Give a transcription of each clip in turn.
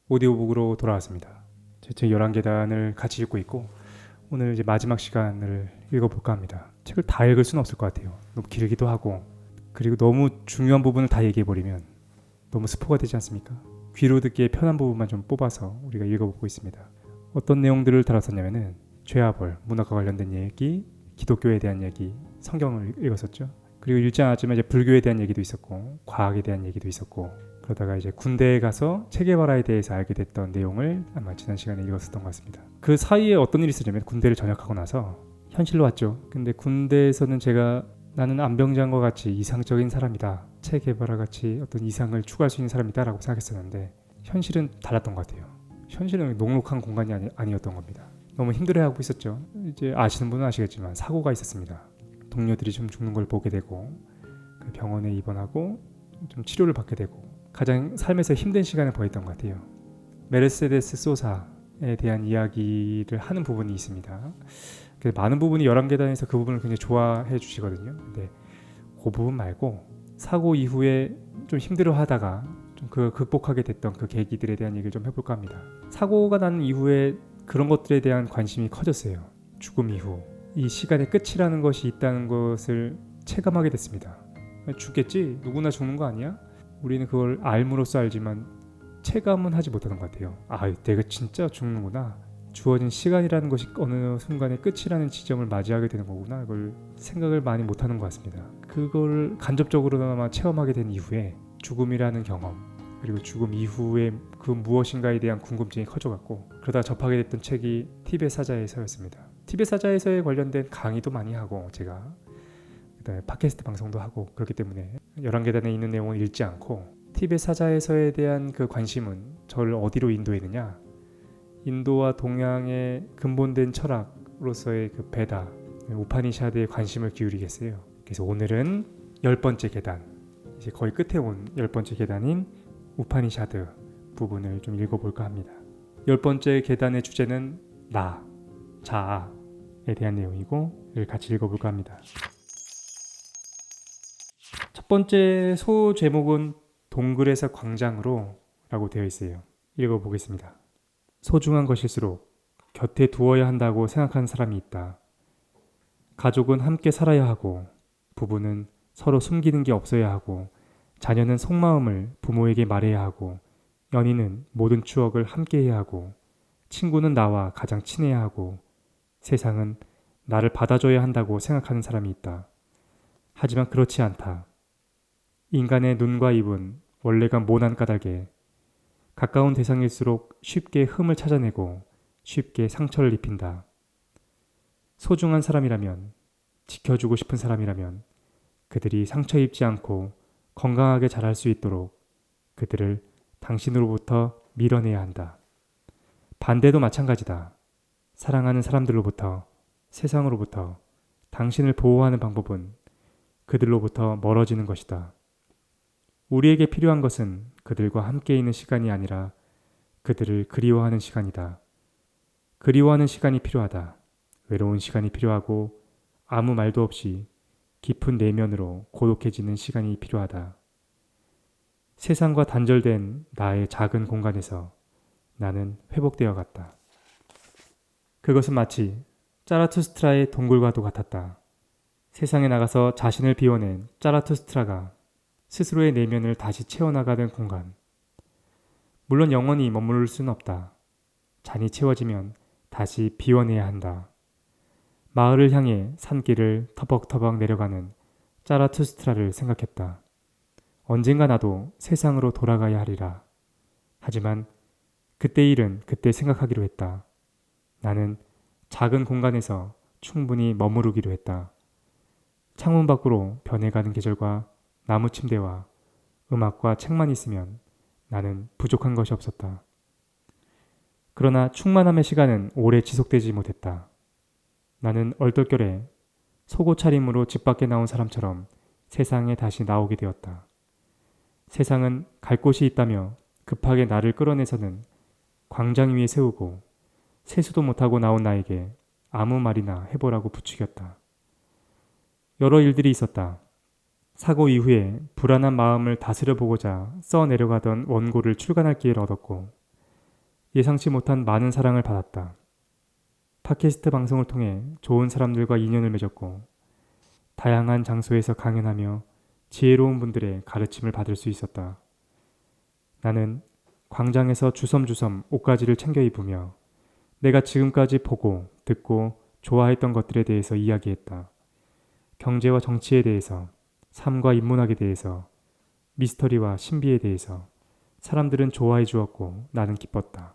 오디오북으로 돌아왔습니다. 제 책 11계단을 같이 읽고 있고 오늘 이제 마지막 시간을 읽어볼까 합니다. 책을 다 읽을 수는 없을 것 같아요. 너무 길기도 하고 그리고 너무 중요한 부분을 다 얘기해버리면 너무 스포가 되지 않습니까? 귀로 듣기에 편한 부분만 좀 뽑아서 우리가 읽어보고 있습니다. 어떤 내용들을 다뤘었냐면은 죄와 벌, 문학과 관련된 얘기, 기독교에 대한 얘기, 성경을 읽었었죠. 그리고 읽지 않았지만 이제 불교에 대한 얘기도 있었고 과학에 대한 얘기도 있었고 그러다가 이제 군대에 가서 체게바라에 대해서 알게 됐던 내용을 아마 지난 시간에 읽었었던 것 같습니다. 그 사이에 어떤 일이 있었냐면 군대를 전역하고 나서 현실로 왔죠. 근데 군대에서는 제가 나는 안병장과 같이 이상적인 사람이다. 체게바라 같이 어떤 이상을 추구할 수 있는 사람이다 라고 생각했었는데 현실은 달랐던 것 같아요. 현실은 녹록한 공간이 아니었던 겁니다. 너무 힘들어하고 있었죠. 이제 아시는 분은 아시겠지만 사고가 있었습니다. 동료들이 좀 죽는 걸 보게 되고 병원에 입원하고 좀 치료를 받게 되고 가장 삶에서 힘든 시간을 보냈던 것 같아요. 메르세데스 소사에 대한 이야기를 하는 부분이 있습니다. 많은 부분이 11계단에서 그 부분을 굉장히 좋아해 주시거든요. 근데 그 부분 말고 사고 이후에 좀 힘들어하다가 좀 그 극복하게 됐던 그 계기들에 대한 얘기를 좀 해볼까 합니다. 사고가 난 이후에 그런 것들에 대한 관심이 커졌어요. 죽음 이후 이 시간의 끝이라는 것이 있다는 것을 체감하게 됐습니다. 죽겠지? 누구나 죽는 거 아니야? 우리는 그걸 알므로써 알지만 체감은 하지 못하는 것 같아요. 아, 내가 진짜 죽는구나. 주어진 시간이라는 것이 어느 순간의 끝이라는 지점을 맞이하게 되는 거구나. 이걸 생각을 많이 못하는 것 같습니다. 그걸 간접적으로나마 체험하게 된 이후에 죽음이라는 경험 그리고 죽음 이후에 그 무엇인가에 대한 궁금증이 커져갔고 그러다가 접하게 됐던 책이 티벳 사자에서였습니다. 티벳 사자에서에 관련된 강의도 많이 하고 제가 그다음에 팟캐스트 방송도 하고 그렇기 때문에 11계단에 있는 내용을 읽지 않고 티벳 사자에서에 대한 그 관심은 저를 어디로 인도했느냐, 인도와 동양의 근본된 철학으로서의 그 베다, 우파니샤드에 관심을 기울이겠어요. 그래서 오늘은 10번째 계단, 이제 거의 끝에 온 10번째 계단인 우파니샤드 부분을 좀 읽어볼까 합니다. 10번째 계단의 주제는 나, 자아에 대한 내용이고 이를 같이 읽어볼까 합니다. 첫 번째 소 제목은 동굴에서 광장으로 라고 되어 있어요. 읽어보겠습니다. 소중한 것일수록 곁에 두어야 한다고 생각하는 사람이 있다. 가족은 함께 살아야 하고 부부는 서로 숨기는 게 없어야 하고 자녀는 속마음을 부모에게 말해야 하고 연인은 모든 추억을 함께 해야 하고 친구는 나와 가장 친해야 하고 세상은 나를 받아줘야 한다고 생각하는 사람이 있다. 하지만 그렇지 않다. 인간의 눈과 입은 원래가 모난 까닭에 가까운 대상일수록 쉽게 흠을 찾아내고 쉽게 상처를 입힌다. 소중한 사람이라면, 지켜주고 싶은 사람이라면 그들이 상처 입지 않고 건강하게 자랄 수 있도록 그들을 당신으로부터 밀어내야 한다. 반대도 마찬가지다. 사랑하는 사람들로부터, 세상으로부터 당신을 보호하는 방법은 그들로부터 멀어지는 것이다. 우리에게 필요한 것은 그들과 함께 있는 시간이 아니라 그들을 그리워하는 시간이다. 그리워하는 시간이 필요하다. 외로운 시간이 필요하고 아무 말도 없이 깊은 내면으로 고독해지는 시간이 필요하다. 세상과 단절된 나의 작은 공간에서 나는 회복되어 갔다. 그것은 마치 짜라투스트라의 동굴과도 같았다. 세상에 나가서 자신을 비워낸 짜라투스트라가 스스로의 내면을 다시 채워나가는 공간. 물론 영원히 머무를 수는 없다. 잔이 채워지면 다시 비워내야 한다. 마을을 향해 산길을 터벅터벅 내려가는 짜라투스트라를 생각했다. 언젠가 나도 세상으로 돌아가야 하리라. 하지만 그때 일은 그때 생각하기로 했다. 나는 작은 공간에서 충분히 머무르기로 했다. 창문 밖으로 변해가는 계절과 나무 침대와 음악과 책만 있으면 나는 부족한 것이 없었다. 그러나 충만함의 시간은 오래 지속되지 못했다. 나는 얼떨결에 속옷 차림으로 집 밖에 나온 사람처럼 세상에 다시 나오게 되었다. 세상은 갈 곳이 있다며 급하게 나를 끌어내서는 광장 위에 세우고 세수도 못하고 나온 나에게 아무 말이나 해보라고 부추겼다. 여러 일들이 있었다. 사고 이후에 불안한 마음을 다스려 보고자 써 내려가던 원고를 출간할 기회를 얻었고 예상치 못한 많은 사랑을 받았다. 팟캐스트 방송을 통해 좋은 사람들과 인연을 맺었고 다양한 장소에서 강연하며 지혜로운 분들의 가르침을 받을 수 있었다. 나는 광장에서 주섬주섬 옷가지를 챙겨 입으며 내가 지금까지 보고 듣고 좋아했던 것들에 대해서 이야기했다. 경제와 정치에 대해서, 삶과 인문학에 대해서, 미스터리와 신비에 대해서 사람들은 좋아해 주었고 나는 기뻤다.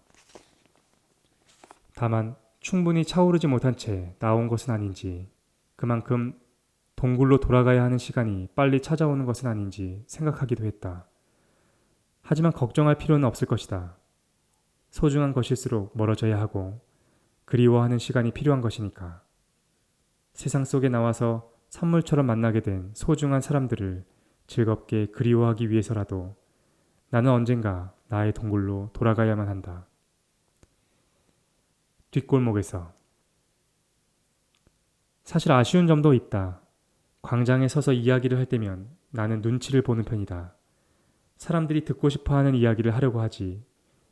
다만 충분히 차오르지 못한 채 나온 것은 아닌지, 그만큼 동굴로 돌아가야 하는 시간이 빨리 찾아오는 것은 아닌지 생각하기도 했다. 하지만 걱정할 필요는 없을 것이다. 소중한 것일수록 멀어져야 하고 그리워하는 시간이 필요한 것이니까. 세상 속에 나와서 선물처럼 만나게 된 소중한 사람들을 즐겁게 그리워하기 위해서라도 나는 언젠가 나의 동굴로 돌아가야만 한다. 뒷골목에서. 사실 아쉬운 점도 있다. 광장에 서서 이야기를 할 때면 나는 눈치를 보는 편이다. 사람들이 듣고 싶어하는 이야기를 하려고 하지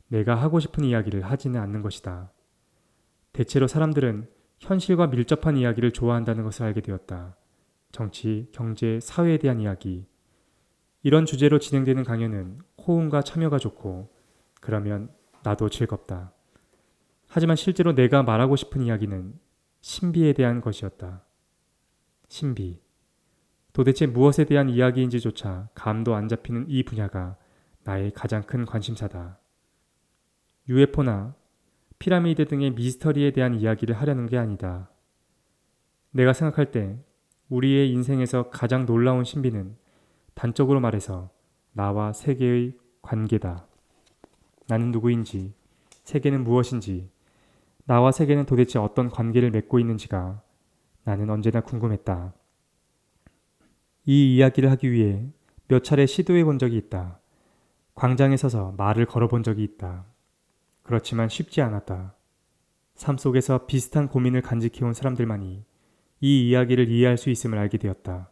내가 하고 싶은 이야기를 하지는 않는 것이다. 대체로 사람들은 현실과 밀접한 이야기를 좋아한다는 것을 알게 되었다. 정치, 경제, 사회에 대한 이야기. 이런 주제로 진행되는 강연은 호응과 참여가 좋고 그러면 나도 즐겁다. 하지만 실제로 내가 말하고 싶은 이야기는 신비에 대한 것이었다. 신비. 도대체 무엇에 대한 이야기인지조차 감도 안 잡히는 이 분야가 나의 가장 큰 관심사다. UFO나 피라미드 등의 미스터리에 대한 이야기를 하려는 게 아니다. 내가 생각할 때 우리의 인생에서 가장 놀라운 신비는 단적으로 말해서 나와 세계의 관계다. 나는 누구인지, 세계는 무엇인지, 나와 세계는 도대체 어떤 관계를 맺고 있는지가 나는 언제나 궁금했다. 이 이야기를 하기 위해 몇 차례 시도해 본 적이 있다. 광장에 서서 말을 걸어본 적이 있다. 그렇지만 쉽지 않았다. 삶 속에서 비슷한 고민을 간직해온 사람들만이 이 이야기를 이해할 수 있음을 알게 되었다.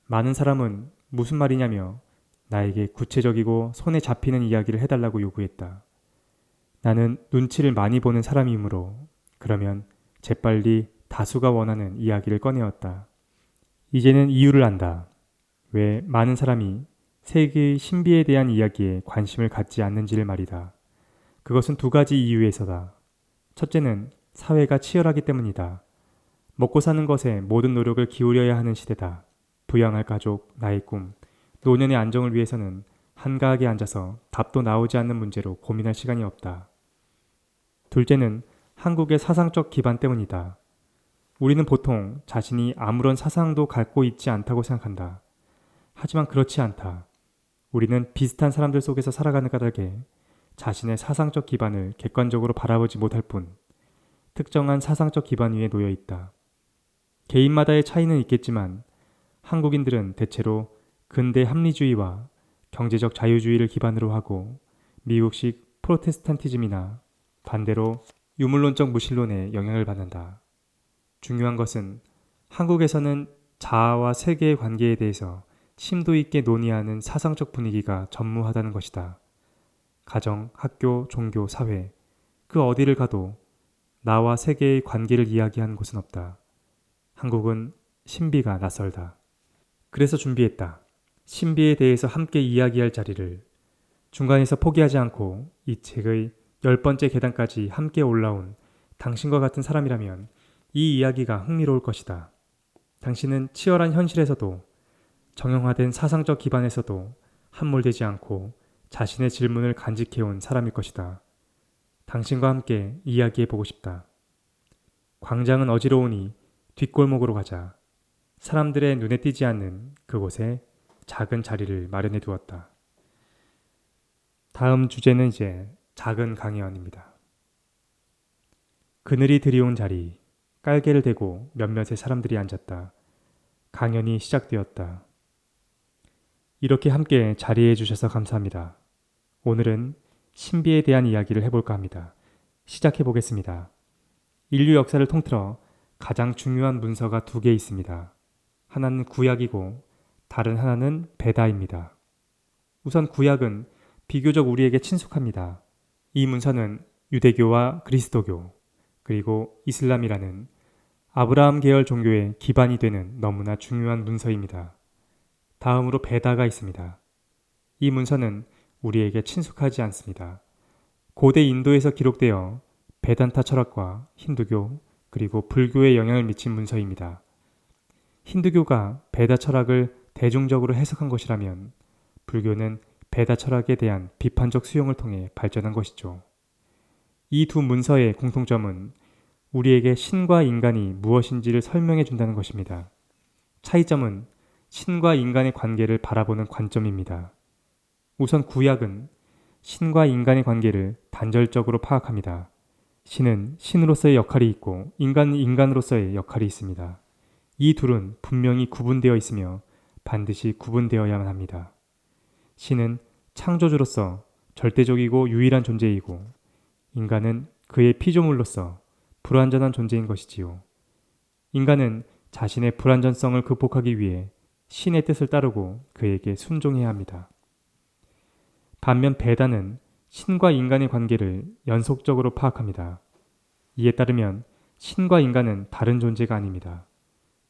많은 사람은 무슨 말이냐며 나에게 구체적이고 손에 잡히는 이야기를 해달라고 요구했다. 나는 눈치를 많이 보는 사람이므로 그러면 재빨리 다수가 원하는 이야기를 꺼내었다. 이제는 이유를 안다. 왜 많은 사람이 세계의 신비에 대한 이야기에 관심을 갖지 않는지를 말이다. 그것은 두 가지 이유에서다. 첫째는 사회가 치열하기 때문이다. 먹고 사는 것에 모든 노력을 기울여야 하는 시대다. 부양할 가족, 나의 꿈, 노년의 안정을 위해서는 한가하게 앉아서 답도 나오지 않는 문제로 고민할 시간이 없다. 둘째는 한국의 사상적 기반 때문이다. 우리는 보통 자신이 아무런 사상도 갖고 있지 않다고 생각한다. 하지만 그렇지 않다. 우리는 비슷한 사람들 속에서 살아가는 까닭에 자신의 사상적 기반을 객관적으로 바라보지 못할 뿐 특정한 사상적 기반 위에 놓여 있다. 개인마다의 차이는 있겠지만 한국인들은 대체로 근대 합리주의와 경제적 자유주의를 기반으로 하고 미국식 프로테스탄티즘이나 반대로 유물론적 무신론에 영향을 받는다. 중요한 것은 한국에서는 자아와 세계의 관계에 대해서 심도 있게 논의하는 사상적 분위기가 전무하다는 것이다. 가정, 학교, 종교, 사회, 그 어디를 가도 나와 세계의 관계를 이야기하는 곳은 없다. 한국은 신비가 낯설다. 그래서 준비했다. 신비에 대해서 함께 이야기할 자리를. 중간에서 포기하지 않고 이 책의 10번째 계단까지 함께 올라온 당신과 같은 사람이라면 이 이야기가 흥미로울 것이다. 당신은 치열한 현실에서도 정형화된 사상적 기반에서도 함몰되지 않고 자신의 질문을 간직해온 사람일 것이다. 당신과 함께 이야기해보고 싶다. 광장은 어지러우니 뒷골목으로 가자. 사람들의 눈에 띄지 않는 그곳에 작은 자리를 마련해 두었다. 다음 주제는 이제 작은 강연입니다. 그늘이 드리운 자리, 깔개를 대고 몇몇의 사람들이 앉았다. 강연이 시작되었다. 이렇게 함께 자리해 주셔서 감사합니다. 오늘은 신비에 대한 이야기를 해볼까 합니다. 시작해 보겠습니다. 인류 역사를 통틀어 가장 중요한 문서가 두 개 있습니다. 하나는 구약이고 다른 하나는 베다입니다. 우선 구약은 비교적 우리에게 친숙합니다. 이 문서는 유대교와 그리스도교 그리고 이슬람이라는 아브라함 계열 종교의 기반이 되는 너무나 중요한 문서입니다. 다음으로 베다가 있습니다. 이 문서는 우리에게 친숙하지 않습니다. 고대 인도에서 기록되어 베단타 철학과 힌두교 그리고 불교에 영향을 미친 문서입니다. 힌두교가 베다 철학을 대중적으로 해석한 것이라면 불교는 베다 철학에 대한 비판적 수용을 통해 발전한 것이죠. 이 두 문서의 공통점은 우리에게 신과 인간이 무엇인지를 설명해 준다는 것입니다. 차이점은 신과 인간의 관계를 바라보는 관점입니다. 우선 구약은 신과 인간의 관계를 단절적으로 파악합니다. 신은 신으로서의 역할이 있고 인간은 인간으로서의 역할이 있습니다. 이 둘은 분명히 구분되어 있으며 반드시 구분되어야만 합니다. 신은 창조주로서 절대적이고 유일한 존재이고 인간은 그의 피조물로서 불완전한 존재인 것이지요. 인간은 자신의 불완전성을 극복하기 위해 신의 뜻을 따르고 그에게 순종해야 합니다. 반면 베다는 신과 인간의 관계를 연속적으로 파악합니다. 이에 따르면 신과 인간은 다른 존재가 아닙니다.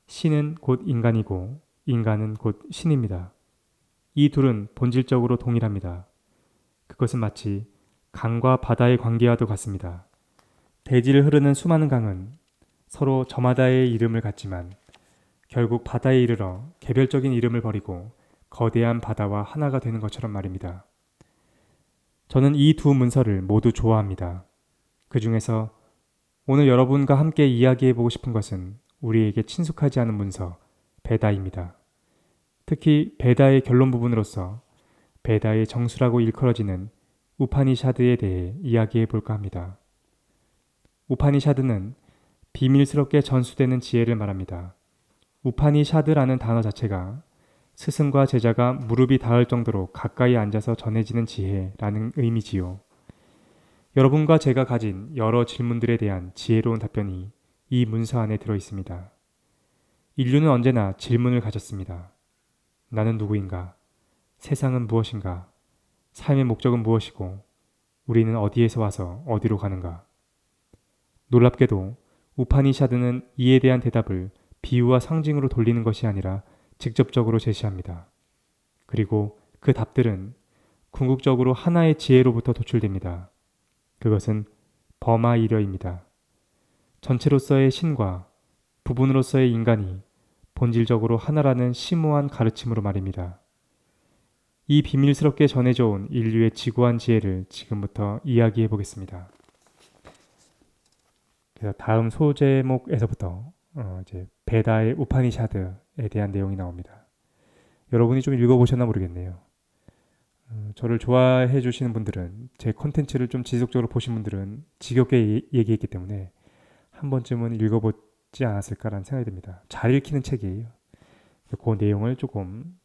신은 곧 인간이고 인간은 곧 신입니다. 이 둘은 본질적으로 동일합니다. 그것은 마치 강과 바다의 관계와도 같습니다. 대지를 흐르는 수많은 강은 서로 저마다의 이름을 갖지만 결국 바다에 이르러 개별적인 이름을 버리고 거대한 바다와 하나가 되는 것처럼 말입니다. 저는 이 두 문서를 모두 좋아합니다. 그 중에서 오늘 여러분과 함께 이야기해보고 싶은 것은 우리에게 친숙하지 않은 문서, 베다입니다. 특히 베다의 결론 부분으로서 베다의 정수라고 일컬어지는 우파니샤드에 대해 이야기해볼까 합니다. 우파니샤드는 비밀스럽게 전수되는 지혜를 말합니다. 우파니샤드라는 단어 자체가 스승과 제자가 무릎이 닿을 정도로 가까이 앉아서 전해지는 지혜라는 의미지요. 여러분과 제가 가진 여러 질문들에 대한 지혜로운 답변이 이 문서 안에 들어 있습니다. 인류는 언제나 질문을 가졌습니다. 나는 누구인가? 세상은 무엇인가? 삶의 목적은 무엇이고 우리는 어디에서 와서 어디로 가는가? 놀랍게도 우파니샤드는 이에 대한 대답을 비유와 상징으로 돌리는 것이 아니라 직접적으로 제시합니다. 그리고 그 답들은 궁극적으로 하나의 지혜로부터 도출됩니다. 그것은 버마이려입니다. 전체로서의 신과 부분으로서의 인간이 본질적으로 하나라는 심오한 가르침으로 말입니다. 이 비밀스럽게 전해져 온 인류의 지고한 지혜를 지금부터 이야기해 보겠습니다. 그래서 다음 소제목에서부터 이제 베다의 우파니샤드에 대한 내용이 나옵니다. 여러분이 좀 읽어보셨나 모르겠네요. 저를 좋아해 주시는 분들은 제 컨텐츠를 좀 지속적으로 보신 분들은 지겹게 얘기했기 때문에 한 번쯤은 읽어보지 않았을까라는 생각이 듭니다. 잘 읽히는 책이에요. 그 내용을 조금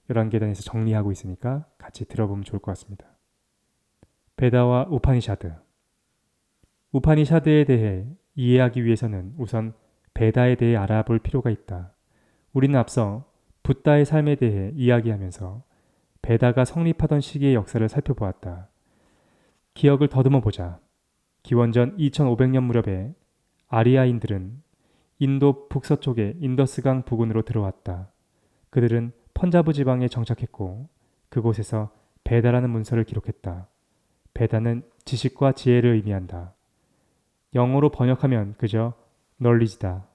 11계단에서 정리하고 있으니까 같이 들어보면 좋을 것 같습니다. 베다와 우파니샤드. 우파니샤드에 대해 이해하기 위해서는 우선 베다에 대해 알아볼 필요가 있다. 우리는 앞서 붓다의 삶에 대해 이야기하면서 베다가 성립하던 시기의 역사를 살펴보았다. 기억을 더듬어 보자. 기원전 2500년 무렵에 아리아인들은 인도 북서쪽의 인더스강 부근으로 들어왔다. 그들은 펀자브 지방에 정착했고 그곳에서 베다라는 문서를 기록했다. 베다는 지식과 지혜를 의미한다. 영어로 번역하면 그저 널리지다.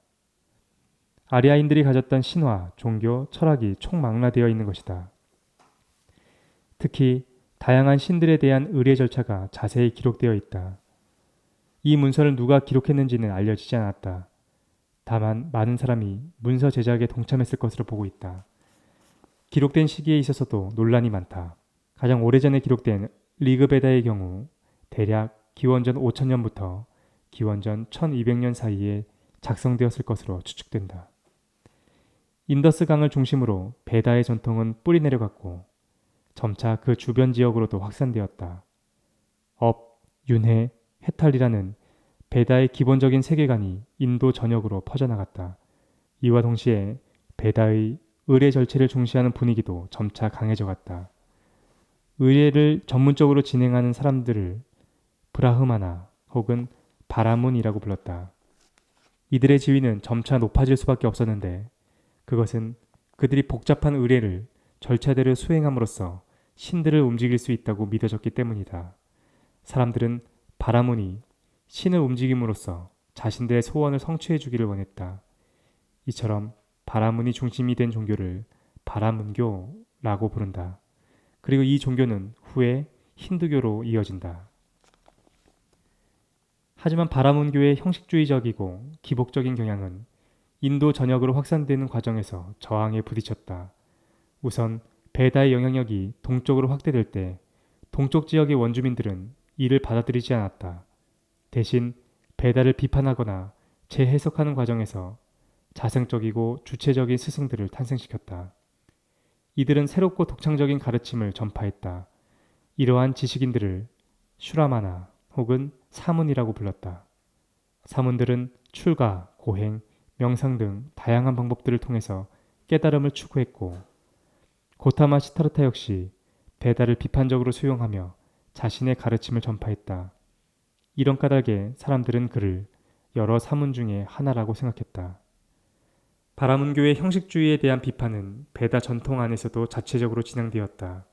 아리아인들이 가졌던 신화, 종교, 철학이 총망라되어 있는 것이다. 특히 다양한 신들에 대한 의례 절차가 자세히 기록되어 있다. 이 문서를 누가 기록했는지는 알려지지 않았다. 다만 많은 사람이 문서 제작에 동참했을 것으로 보고 있다. 기록된 시기에 있어서도 논란이 많다. 가장 오래전에 기록된 리그베다의 경우 대략 기원전 5000년부터 기원전 1200년 사이에 작성되었을 것으로 추측된다. 인더스 강을 중심으로 베다의 전통은 뿌리 내려갔고 점차 그 주변 지역으로도 확산되었다. 업, 윤회, 해탈이라는 베다의 기본적인 세계관이 인도 전역으로 퍼져나갔다. 이와 동시에 베다의 의례 절체를 중시하는 분위기도 점차 강해져 갔다. 의례를 전문적으로 진행하는 사람들을 브라흐마나 혹은 바라문이라고 불렀다. 이들의 지위는 점차 높아질 수밖에 없었는데 그것은 그들이 복잡한 의례를 절차대로 수행함으로써 신들을 움직일 수 있다고 믿어졌기 때문이다. 사람들은 바라문이 신을 움직임으로써 자신들의 소원을 성취해 주기를 원했다. 이처럼 바라문이 중심이 된 종교를 바라문교라고 부른다. 그리고 이 종교는 후에 힌두교로 이어진다. 하지만 바라문교의 형식주의적이고 기복적인 경향은 인도 전역으로 확산되는 과정에서 저항에 부딪혔다. 우선 베다의 영향력이 동쪽으로 확대될 때 동쪽 지역의 원주민들은 이를 받아들이지 않았다. 대신 베다를 비판하거나 재해석하는 과정에서 자생적이고 주체적인 스승들을 탄생시켰다. 이들은 새롭고 독창적인 가르침을 전파했다. 이러한 지식인들을 슈라마나 혹은 사문이라고 불렀다. 사문들은 출가, 고행, 명상 등 다양한 방법들을 통해서 깨달음을 추구했고 고타마 시타르타 역시 베다를 비판적으로 수용하며 자신의 가르침을 전파했다. 이런 까닭에 사람들은 그를 여러 사문 중에 하나라고 생각했다. 바라문교의 형식주의에 대한 비판은 베다 전통 안에서도 자체적으로 진행되었다.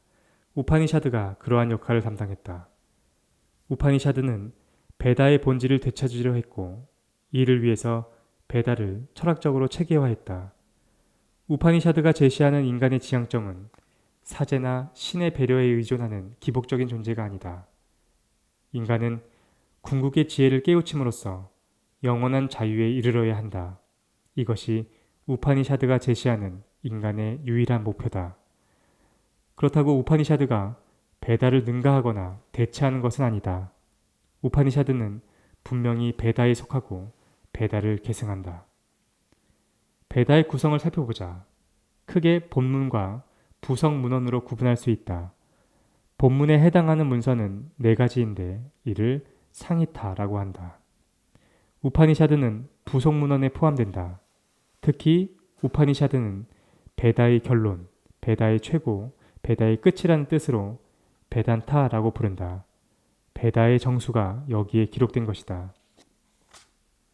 우파니샤드가 그러한 역할을 담당했다. 우파니샤드는 베다의 본질을 되찾으려 했고 이를 위해서 베다를 철학적으로 체계화했다. 우파니샤드가 제시하는 인간의 지향점은 사제나 신의 배려에 의존하는 기복적인 존재가 아니다. 인간은 궁극의 지혜를 깨우침으로써 영원한 자유에 이르러야 한다. 이것이 우파니샤드가 제시하는 인간의 유일한 목표다. 그렇다고 우파니샤드가 베다를 능가하거나 대체하는 것은 아니다. 우파니샤드는 분명히 베다에 속하고 베다를 계승한다. 베다의 구성을 살펴보자. 크게 본문과 부석 문헌으로 구분할 수 있다. 본문에 해당하는 문서는 4가지인데 이를 상히타라고 한다. 우파니샤드는 부속 문헌에 포함된다. 특히 우파니샤드는 베다의 결론, 베다의 최고, 베다의 끝이라는 뜻으로 베단타라고 부른다. 베다의 정수가 여기에 기록된 것이다.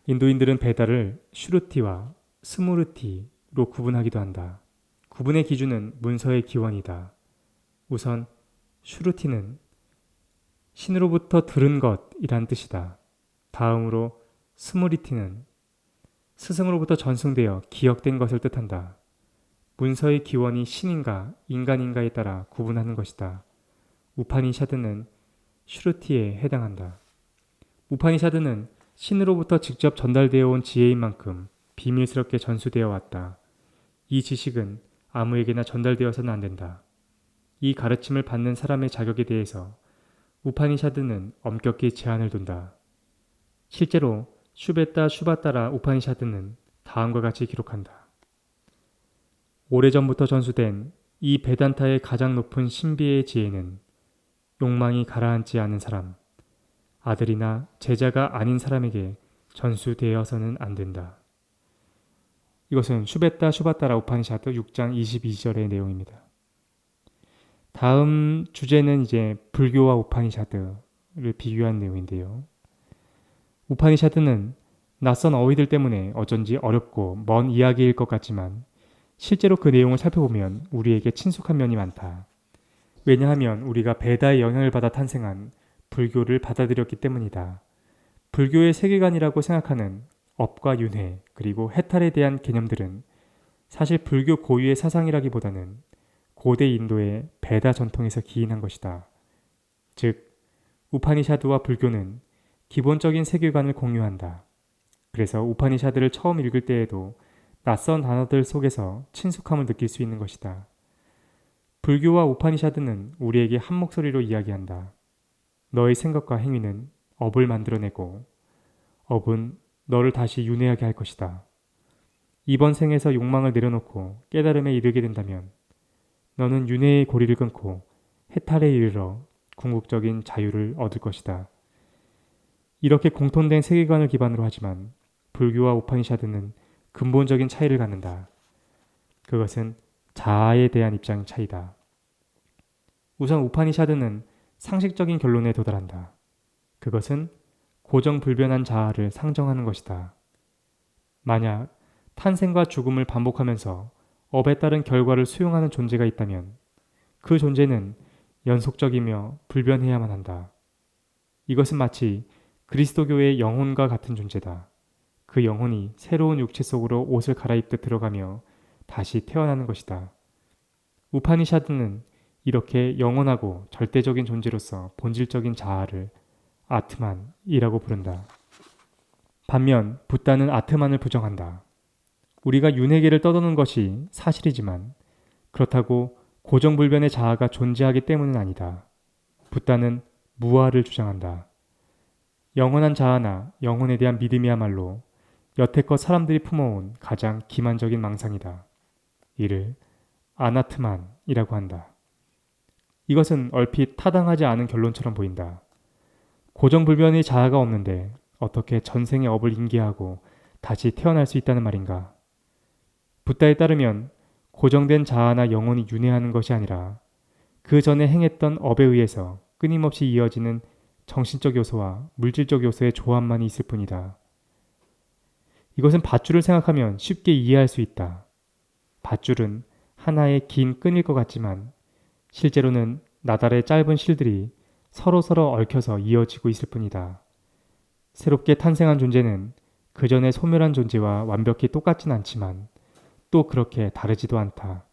인도인들은 베다를 슈루티와 스무르티로 구분하기도 한다. 구분의 기준은 문서의 기원이다. 우선 슈루티는 신으로부터 들은 것이란 뜻이다. 다음으로 스무리티는 스승으로부터 전승되어 기억된 것을 뜻한다. 문서의 기원이 신인가 인간인가에 따라 구분하는 것이다. 우파니샤드는 슈루티에 해당한다. 우파니샤드는 신으로부터 직접 전달되어 온 지혜인 만큼 비밀스럽게 전수되어 왔다. 이 지식은 아무에게나 전달되어서는 안 된다. 이 가르침을 받는 사람의 자격에 대해서 우파니샤드는 엄격히 제한을 둔다. 실제로 슈베타 슈바타라 우파니샤드는 다음과 같이 기록한다. 오래전부터 전수된 이 베단타의 가장 높은 신비의 지혜는 욕망이 가라앉지 않은 사람, 아들이나 제자가 아닌 사람에게 전수되어서는 안 된다. 이것은 슈베타 슈바타라 우파니샤드 6장 22절의 내용입니다. 다음 주제는 이제 불교와 우파니샤드를 비교한 내용인데요. 우파니샤드는 낯선 어휘들 때문에 어쩐지 어렵고 먼 이야기일 것 같지만 실제로 그 내용을 살펴보면 우리에게 친숙한 면이 많다. 왜냐하면 우리가 베다의 영향을 받아 탄생한 불교를 받아들였기 때문이다. 불교의 세계관이라고 생각하는 업과 윤회 그리고 해탈에 대한 개념들은 사실 불교 고유의 사상이라기보다는 고대 인도의 베다 전통에서 기인한 것이다. 즉, 우파니샤드와 불교는 기본적인 세계관을 공유한다. 그래서 우파니샤드를 처음 읽을 때에도 낯선 단어들 속에서 친숙함을 느낄 수 있는 것이다. 불교와 우파니샤드는 우리에게 한 목소리로 이야기한다. 너의 생각과 행위는 업을 만들어내고 업은 너를 다시 윤회하게 할 것이다. 이번 생에서 욕망을 내려놓고 깨달음에 이르게 된다면 너는 윤회의 고리를 끊고 해탈에 이르러 궁극적인 자유를 얻을 것이다. 이렇게 공통된 세계관을 기반으로 하지만 불교와 우파니샤드는 근본적인 차이를 갖는다. 그것은 자아에 대한 입장 차이다. 우선 우파니샤드는 상식적인 결론에 도달한다. 그것은 고정불변한 자아를 상정하는 것이다. 만약 탄생과 죽음을 반복하면서 업에 따른 결과를 수용하는 존재가 있다면 그 존재는 연속적이며 불변해야만 한다. 이것은 마치 그리스도교의 영혼과 같은 존재다. 그 영혼이 새로운 육체 속으로 옷을 갈아입듯 들어가며 다시 태어나는 것이다. 우파니샤드는 이렇게 영원하고 절대적인 존재로서 본질적인 자아를 아트만이라고 부른다. 반면 붓다는 아트만을 부정한다. 우리가 윤회계를 떠도는 것이 사실이지만 그렇다고 고정불변의 자아가 존재하기 때문은 아니다. 붓다는 무아를 주장한다. 영원한 자아나 영혼에 대한 믿음이야말로 여태껏 사람들이 품어온 가장 기만적인 망상이다. 이를 아나트만이라고 한다. 이것은 얼핏 타당하지 않은 결론처럼 보인다. 고정불변의 자아가 없는데 어떻게 전생의 업을 인계하고 다시 태어날 수 있다는 말인가? 붓다에 따르면 고정된 자아나 영혼이 윤회하는 것이 아니라 그 전에 행했던 업에 의해서 끊임없이 이어지는 정신적 요소와 물질적 요소의 조합만이 있을 뿐이다. 이것은 밧줄을 생각하면 쉽게 이해할 수 있다. 밧줄은 하나의 긴 끈일 것 같지만 실제로는 나달의 짧은 실들이 서로서로 얽혀서 이어지고 있을 뿐이다. 새롭게 탄생한 존재는 그 전에 소멸한 존재와 완벽히 똑같진 않지만 또 그렇게 다르지도 않다.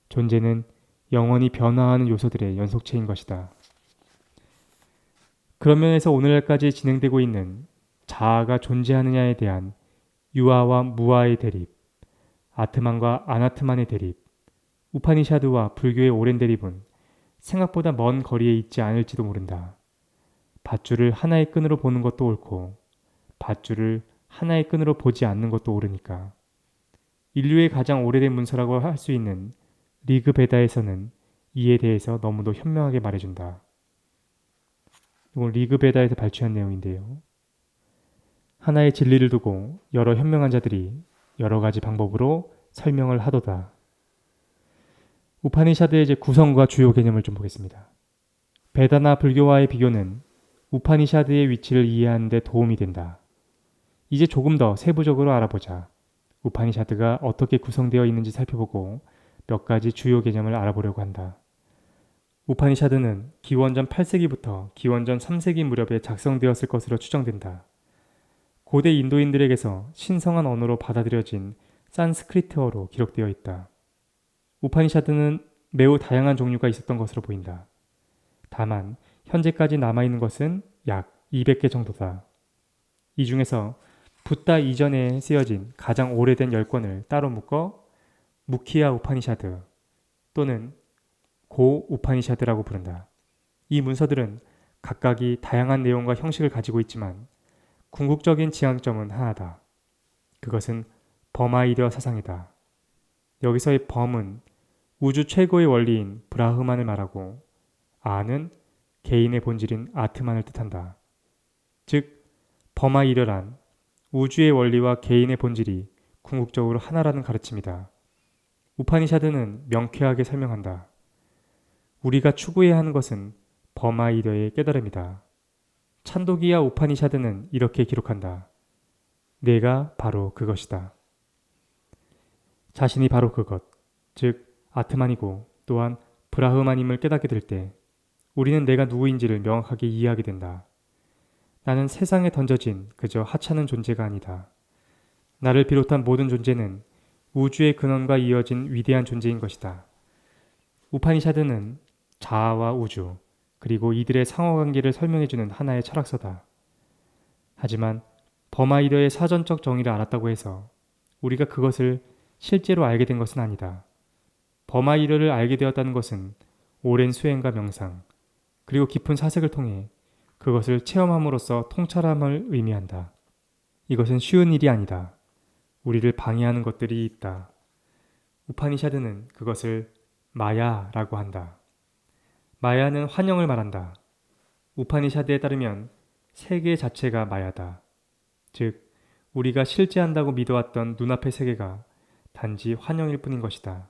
존재는 영원히 변화하는 요소들의 연속체인 것이다. 그런 면에서 오늘날까지 진행되고 있는 자아가 존재하느냐에 대한 유아와 무아의 대립, 아트만과 아나트만의 대립, 우파니샤드와 불교의 오랜 대립은 생각보다 먼 거리에 있지 않을지도 모른다. 밧줄을 하나의 끈으로 보는 것도 옳고 밧줄을 하나의 끈으로 보지 않는 것도 옳으니까. 인류의 가장 오래된 문서라고 할 수 있는 리그베다에서는 이에 대해서 너무도 현명하게 말해준다. 이건 리그베다에서 발췌한 내용인데요. 하나의 진리를 두고 여러 현명한 자들이 여러 가지 방법으로 설명을 하도다. 우파니샤드의 이제 구성과 주요 개념을 좀 보겠습니다. 베다나 불교와의 비교는 우파니샤드의 위치를 이해하는 데 도움이 된다. 이제 조금 더 세부적으로 알아보자. 우파니샤드가 어떻게 구성되어 있는지 살펴보고 몇 가지 주요 개념을 알아보려고 한다. 우파니샤드는 기원전 8세기부터 기원전 3세기 무렵에 작성되었을 것으로 추정된다. 고대 인도인들에게서 신성한 언어로 받아들여진 산스크리트어로 기록되어 있다. 우파니샤드는 매우 다양한 종류가 있었던 것으로 보인다. 다만 현재까지 남아있는 것은 약 200개 정도다. 이 중에서 붓다 이전에 쓰여진 가장 오래된 10권을 따로 묶어 무키야 우파니샤드 또는 고 우파니샤드라고 부른다. 이 문서들은 각각이 다양한 내용과 형식을 가지고 있지만 궁극적인 지향점은 하나다. 그것은 버마이드어 사상이다. 여기서의 범은 우주 최고의 원리인 브라흐만을 말하고 아는 개인의 본질인 아트만을 뜻한다. 즉 버마이드란 우주의 원리와 개인의 본질이 궁극적으로 하나라는 가르침이다. 우파니샤드는 명쾌하게 설명한다. 우리가 추구해야 하는 것은 버마이더의 깨달음이다. 찬도기야 우파니샤드는 이렇게 기록한다. 내가 바로 그것이다. 자신이 바로 그것, 즉 아트만이고 또한 브라흐만임을 깨닫게 될 때 우리는 내가 누구인지를 명확하게 이해하게 된다. 나는 세상에 던져진 그저 하찮은 존재가 아니다. 나를 비롯한 모든 존재는 우주의 근원과 이어진 위대한 존재인 것이다. 우파니샤드는 자아와 우주, 그리고 이들의 상호관계를 설명해주는 하나의 철학서다. 하지만 버마이더의 사전적 정의를 알았다고 해서 우리가 그것을 실제로 알게 된 것은 아니다. 버마이더를 알게 되었다는 것은 오랜 수행과 명상, 그리고 깊은 사색을 통해 그것을 체험함으로써 통찰함을 의미한다. 이것은 쉬운 일이 아니다. 우리를 방해하는 것들이 있다. 우파니샤드는 그것을 마야라고 한다. 마야는 환영을 말한다. 우파니샤드에 따르면 세계 자체가 마야다. 즉, 우리가 실제한다고 믿어왔던 눈앞의 세계가 단지 환영일 뿐인 것이다.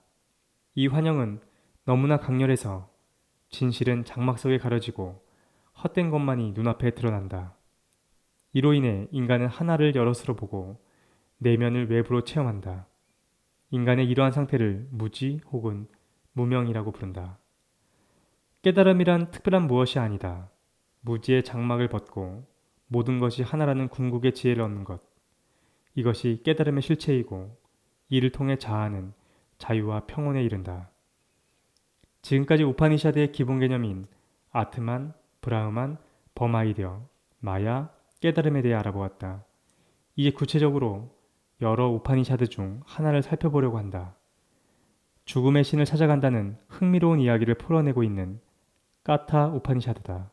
이 환영은 너무나 강렬해서 진실은 장막 속에 가려지고 헛된 것만이 눈앞에 드러난다. 이로 인해 인간은 하나를 여럿으로 보고 내면을 외부로 체험한다. 인간의 이러한 상태를 무지 혹은 무명이라고 부른다. 깨달음이란 특별한 무엇이 아니다. 무지의 장막을 벗고 모든 것이 하나라는 궁극의 지혜를 얻는 것. 이것이 깨달음의 실체이고 이를 통해 자아는 자유와 평온에 이른다. 지금까지 우파니샤드의 기본 개념인 아트만, 브라흐만, 범아이디어, 마야, 깨달음에 대해 알아보았다. 이제 구체적으로 여러 우파니샤드 중 하나를 살펴보려고 한다. 죽음의 신을 찾아간다는 흥미로운 이야기를 풀어내고 있는 까타 우파니샤드다.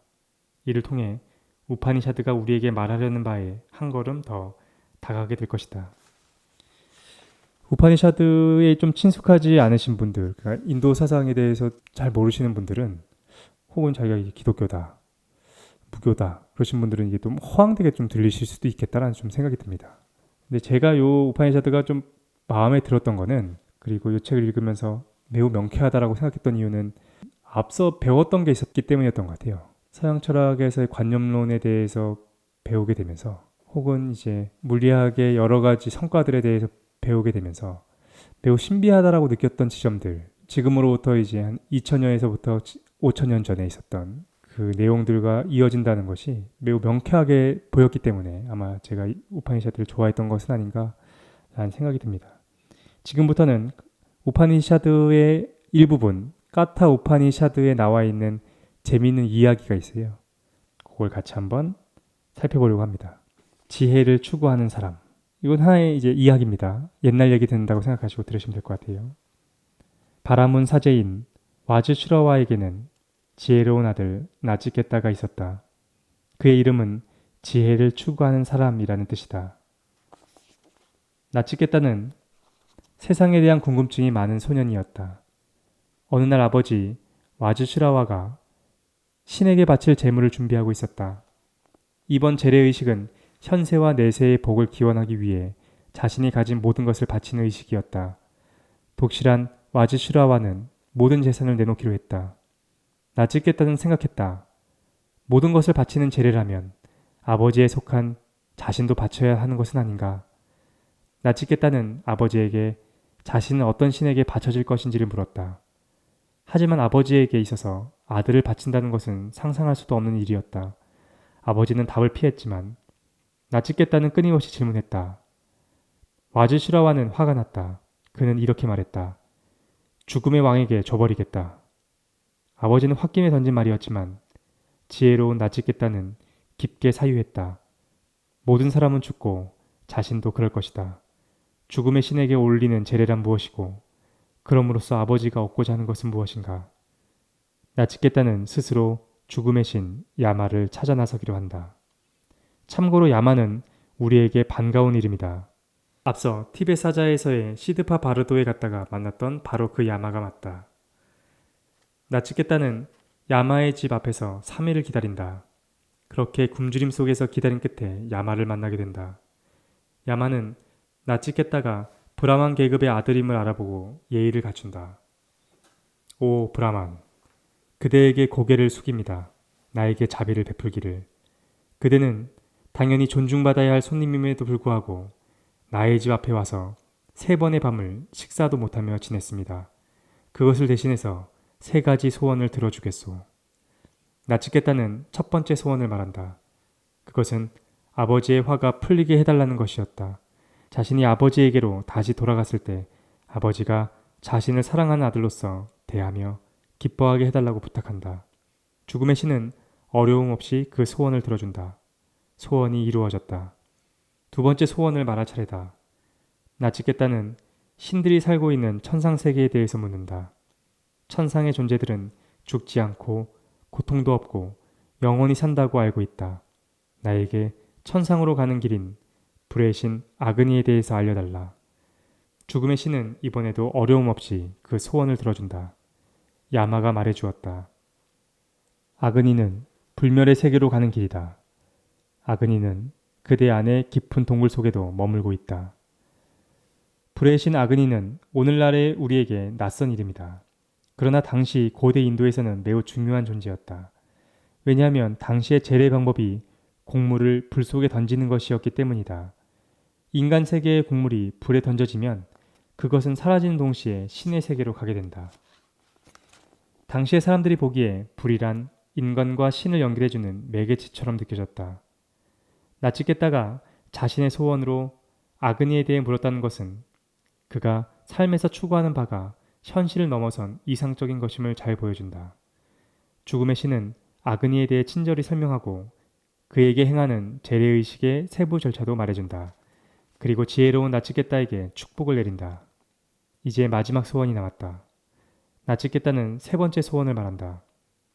이를 통해 우파니샤드가 우리에게 말하려는 바에 한 걸음 더 다가가게 될 것이다. 우파니샤드에 좀 친숙하지 않으신 분들, 그러니까 인도 사상에 대해서 잘 모르시는 분들은 혹은 자기가 이제 기독교다, 무교다 그러신 분들은 이게 좀 허황되게 좀 들리실 수도 있겠다라는 좀 생각이 듭니다. 근데 제가 요 우파니샤드가 좀 마음에 들었던 거는, 그리고 이 책을 읽으면서 매우 명쾌하다라고 생각했던 이유는 앞서 배웠던 게 있었기 때문이었던 것 같아요. 서양 철학에서의 관념론에 대해서 배우게 되면서, 혹은 이제 물리학의 여러 가지 성과들에 대해서 배우게 되면서 매우 신비하다라고 느꼈던 지점들, 지금으로부터 이제 한 2000년에서부터 5000년 전에 있었던 그 내용들과 이어진다는 것이 매우 명쾌하게 보였기 때문에 아마 제가 우파니샤드를 좋아했던 것은 아닌가 라는 생각이 듭니다. 지금부터는 우파니샤드의 일부분, 까타 우파니샤드에 나와 있는 재미있는 이야기가 있어요. 그걸 같이 한번 살펴보려고 합니다. 지혜를 추구하는 사람. 이건 하나의 이제 이야기입니다. 옛날 얘기 듣는다고 생각하시고 들으시면 될 것 같아요. 바라문 사제인 와즈슈라와에게는 지혜로운 아들 나치게타가 있었다. 그의 이름은 지혜를 추구하는 사람이라는 뜻이다. 나치게타는 세상에 대한 궁금증이 많은 소년이었다. 어느 날 아버지 와즈슈라와가 신에게 바칠 제물을 준비하고 있었다. 이번 재래의식은 현세와 내세의 복을 기원하기 위해 자신이 가진 모든 것을 바치는 의식이었다. 독실한 와즈슈라와는 모든 재산을 내놓기로 했다. 나치게타는 생각했다. 모든 것을 바치는 재래라면 아버지에 속한 자신도 바쳐야 하는 것은 아닌가. 나치게타는 아버지에게 자신은 어떤 신에게 바쳐질 것인지를 물었다. 하지만 아버지에게 있어서 아들을 바친다는 것은 상상할 수도 없는 일이었다. 아버지는 답을 피했지만 나치게타는 끊임없이 질문했다. 와즈슈라와는 화가 났다. 그는 이렇게 말했다. 죽음의 왕에게 줘버리겠다. 아버지는 홧김에 던진 말이었지만 지혜로운 나치게타는 깊게 사유했다. 모든 사람은 죽고 자신도 그럴 것이다. 죽음의 신에게 올리는 제례란 무엇이고 그럼으로써 아버지가 얻고자 하는 것은 무엇인가. 나치게타는 스스로 죽음의 신 야마를 찾아 나서기로 한다. 참고로 야마는 우리에게 반가운 이름이다. 앞서 티베트 사자에서의 시드파 바르도에 갔다가 만났던 바로 그 야마가 맞다. 나치게타는 야마의 집 앞에서 3일을 기다린다. 그렇게 굶주림 속에서 기다린 끝에 야마를 만나게 된다. 야마는 나치게타가 브라만 계급의 아들임을 알아보고 예의를 갖춘다. 오 브라만, 그대에게 고개를 숙입니다. 나에게 자비를 베풀기를. 그대는 당연히 존중받아야 할 손님임에도 불구하고 나의 집 앞에 와서 3번의 밤을 식사도 못하며 지냈습니다. 그것을 대신해서 3가지 소원을 들어주겠소. 나치게타는 첫 번째 소원을 말한다. 그것은 아버지의 화가 풀리게 해달라는 것이었다. 자신이 아버지에게로 다시 돌아갔을 때 아버지가 자신을 사랑하는 아들로서 대하며 기뻐하게 해달라고 부탁한다. 죽음의 신은 어려움 없이 그 소원을 들어준다. 소원이 이루어졌다. 두 번째 소원을 말할 차례다. 나치게타는 신들이 살고 있는 천상 세계에 대해서 묻는다. 천상의 존재들은 죽지 않고 고통도 없고 영원히 산다고 알고 있다. 나에게 천상으로 가는 길인 불의 신 아그니에 대해서 알려달라. 죽음의 신은 이번에도 어려움 없이 그 소원을 들어준다. 야마가 말해주었다. 아그니는 불멸의 세계로 가는 길이다. 아그니는 그대 안에 깊은 동굴 속에도 머물고 있다. 불의 신 아그니는 오늘날의 우리에게 낯선 이름이다. 그러나 당시 고대 인도에서는 매우 중요한 존재였다. 왜냐하면 당시의 재래 방법이 곡물을 불 속에 던지는 것이었기 때문이다. 인간 세계의 곡물이 불에 던져지면 그것은 사라지는 동시에 신의 세계로 가게 된다. 당시의 사람들이 보기에 불이란 인간과 신을 연결해주는 매개체처럼 느껴졌다. 나치게다가 자신의 소원으로 아그니에 대해 물었다는 것은 그가 삶에서 추구하는 바가 현실을 넘어선 이상적인 것임을 잘 보여준다. 죽음의 신은 아그니에 대해 친절히 설명하고 그에게 행하는 재래의식의 세부 절차도 말해준다. 그리고 지혜로운 나치게다에게 축복을 내린다. 이제 마지막 소원이 남았다. 나치게다는 세 번째 소원을 말한다.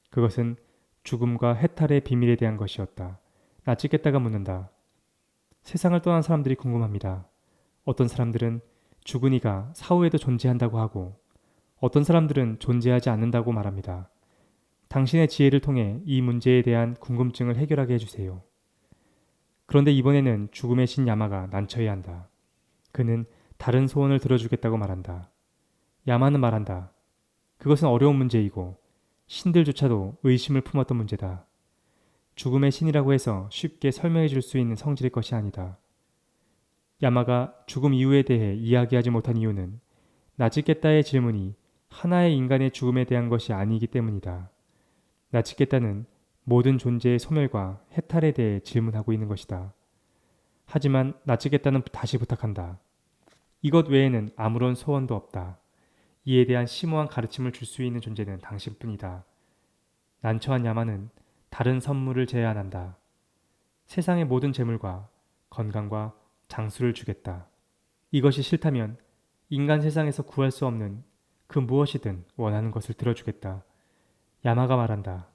그것은 죽음과 해탈의 비밀에 대한 것이었다. 나치게다가 묻는다. 세상을 떠난 사람들이 궁금합니다. 어떤 사람들은 죽은 이가 사후에도 존재한다고 하고 어떤 사람들은 존재하지 않는다고 말합니다. 당신의 지혜를 통해 이 문제에 대한 궁금증을 해결하게 해주세요. 그런데 이번에는 죽음의 신 야마가 난처해 한다. 그는 다른 소원을 들어주겠다고 말한다. 야마는 말한다. 그것은 어려운 문제이고 신들조차도 의심을 품었던 문제다. 죽음의 신이라고 해서 쉽게 설명해 줄 수 있는 성질의 것이 아니다. 야마가 죽음 이후에 대해 이야기하지 못한 이유는 나치게다의 질문이 하나의 인간의 죽음에 대한 것이 아니기 때문이다. 나치게다는 모든 존재의 소멸과 해탈에 대해 질문하고 있는 것이다. 하지만 나치게다는 다시 부탁한다. 이것 외에는 아무런 소원도 없다. 이에 대한 심오한 가르침을 줄 수 있는 존재는 당신뿐이다. 난처한 야마는 다른 선물을 제안한다. 세상의 모든 재물과 건강과 장수를 주겠다. 이것이 싫다면 인간 세상에서 구할 수 없는 그 무엇이든 원하는 것을 들어주겠다. 야마가 말한다.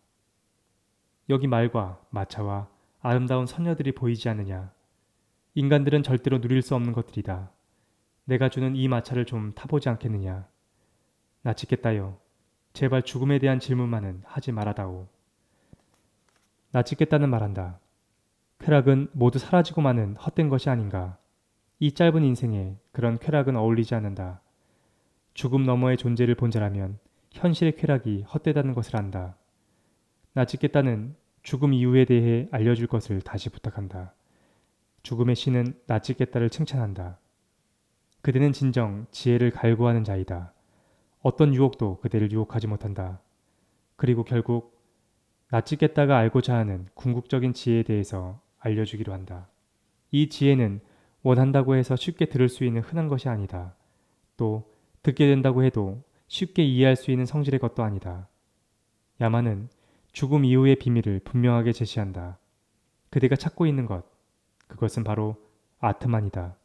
여기 말과 마차와 아름다운 선녀들이 보이지 않느냐. 인간들은 절대로 누릴 수 없는 것들이다. 내가 주는 이 마차를 좀 타보지 않겠느냐. 나치겠다요. 제발 죽음에 대한 질문만은 하지 말아다오. 나치겠다는 말한다. 쾌락은 모두 사라지고 마는 헛된 것이 아닌가. 이 짧은 인생에 그런 쾌락은 어울리지 않는다. 죽음 너머의 존재를 본 자라면 현실의 쾌락이 헛되다는 것을 안다. 나치겠다는 죽음 이후에 대해 알려줄 것을 다시 부탁한다. 죽음의 신은 나치겠다를 칭찬한다. 그대는 진정 지혜를 갈구하는 자이다. 어떤 유혹도 그대를 유혹하지 못한다. 그리고 결국 나치겠다가 알고자 하는 궁극적인 지혜에 대해서 알려주기로 한다. 이 지혜는 원한다고 해서 쉽게 들을 수 있는 흔한 것이 아니다. 또 듣게 된다고 해도 쉽게 이해할 수 있는 성질의 것도 아니다. 야마는 죽음 이후의 비밀을 분명하게 제시한다. 그대가 찾고 있는 것, 그것은 바로 아트만이다.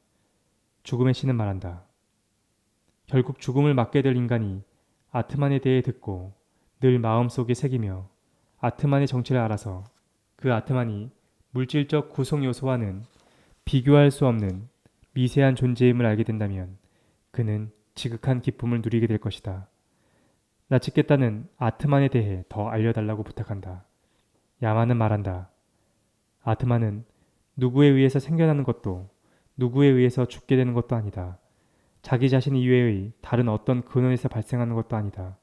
죽음의 신은 말한다. 결국 죽음을 맞게 될 인간이 아트만에 대해 듣고 늘 마음속에 새기며 아트만의 정체를 알아서 그 아트만이 물질적 구성 요소와는 비교할 수 없는 미세한 존재임을 알게 된다면 그는 지극한 기쁨을 누리게 될 것이다. 나치겠다는 아트만에 대해 더 알려달라고 부탁한다. 야마는 말한다. 아트만은 누구에 의해서 생겨나는 것도 누구에 의해서 죽게 되는 것도 아니다. 자기 자신 이외의 다른 어떤 근원에서 발생하는 것도 아니다.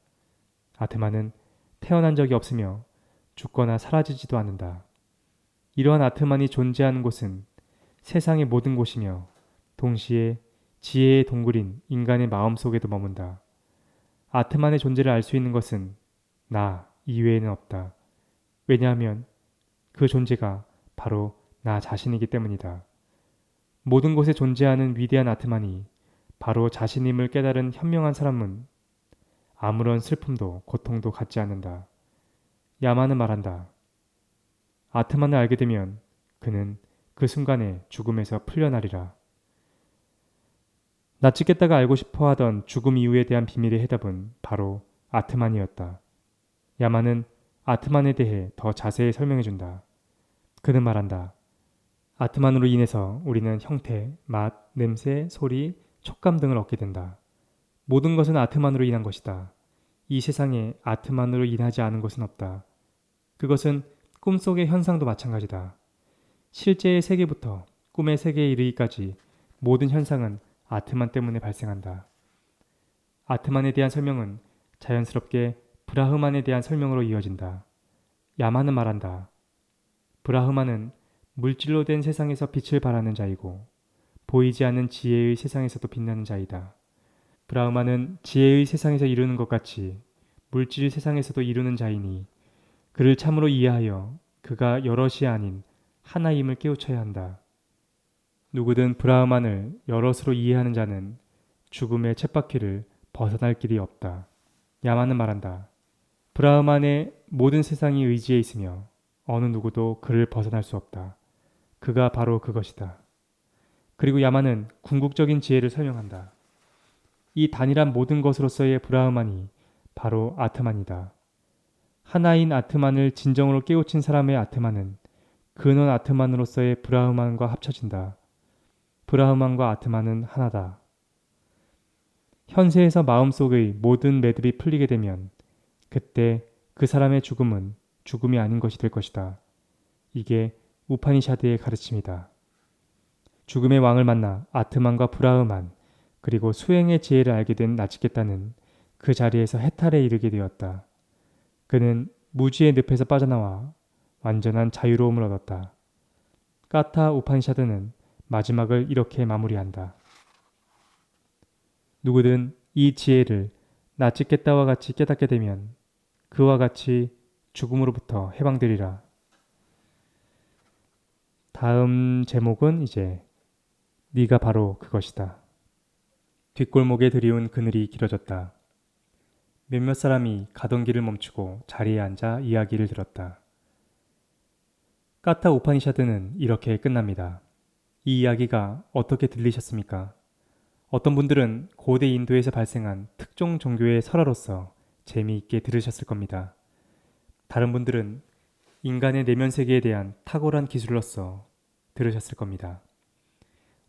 아트만은 태어난 적이 없으며 죽거나 사라지지도 않는다. 이러한 아트만이 존재하는 곳은 세상의 모든 곳이며 동시에 지혜의 동굴인 인간의 마음속에도 머문다. 아트만의 존재를 알 수 있는 것은 나 이외에는 없다. 왜냐하면 그 존재가 바로 나 자신이기 때문이다. 모든 곳에 존재하는 위대한 아트만이 바로 자신임을 깨달은 현명한 사람은 아무런 슬픔도 고통도 갖지 않는다. 야마는 말한다. 아트만을 알게 되면 그는 그 순간에 죽음에서 풀려나리라. 나치겠다가 알고 싶어 하던 죽음 이후에 대한 비밀의 해답은 바로 아트만이었다. 야마는 아트만에 대해 더 자세히 설명해준다. 그는 말한다. 아트만으로 인해서 우리는 형태, 맛, 냄새, 소리, 촉감 등을 얻게 된다. 모든 것은 아트만으로 인한 것이다. 이 세상에 아트만으로 인하지 않은 것은 없다. 그것은 꿈속의 현상도 마찬가지다. 실제의 세계부터 꿈의 세계에 이르기까지 모든 현상은 아트만 때문에 발생한다. 아트만에 대한 설명은 자연스럽게 브라흐만에 대한 설명으로 이어진다. 야마는 말한다. 브라흐마는 물질로 된 세상에서 빛을 발하는 자이고 보이지 않는 지혜의 세상에서도 빛나는 자이다. 브라흐마는 지혜의 세상에서 이루는 것 같이 물질 세상에서도 이루는 자이니 그를 참으로 이해하여 그가 여럿이 아닌 하나임을 깨우쳐야 한다. 누구든 브라흐만을 여럿으로 이해하는 자는 죽음의 쳇바퀴를 벗어날 길이 없다. 야마는 말한다. 브라흐만의 모든 세상이 의지에 있으며 어느 누구도 그를 벗어날 수 없다. 그가 바로 그것이다. 그리고 야마는 궁극적인 지혜를 설명한다. 이 단일한 모든 것으로서의 브라흐만이 바로 아트만이다. 하나인 아트만을 진정으로 깨우친 사람의 아트만은 근원 아트만으로서의 브라흐만과 합쳐진다. 브라흐만과 아트만은 하나다. 현세에서 마음속의 모든 매듭이 풀리게 되면 그때 그 사람의 죽음은 죽음이 아닌 것이 될 것이다. 이게 우파니샤드의 가르침이다. 죽음의 왕을 만나 아트만과 브라흐만 그리고 수행의 지혜를 알게 된 나치케타는 그 자리에서 해탈에 이르게 되었다. 그는 무지의 늪에서 빠져나와 완전한 자유로움을 얻었다. 까타 우파니샤드는 마지막을 이렇게 마무리한다. 누구든 이 지혜를 나치케타와 같이 깨닫게 되면 그와 같이 죽음으로부터 해방되리라. 다음 제목은 이제 네가 바로 그것이다. 뒷골목에 들이운 그늘이 길어졌다. 몇몇 사람이 가던 길을 멈추고 자리에 앉아 이야기를 들었다. 까타 우파니샤드는 이렇게 끝납니다. 이 이야기가 어떻게 들리셨습니까? 어떤 분들은 고대 인도에서 발생한 특정 종교의 설화로서 재미있게 들으셨을 겁니다. 다른 분들은 인간의 내면 세계에 대한 탁월한 기술로서 들으셨을 겁니다.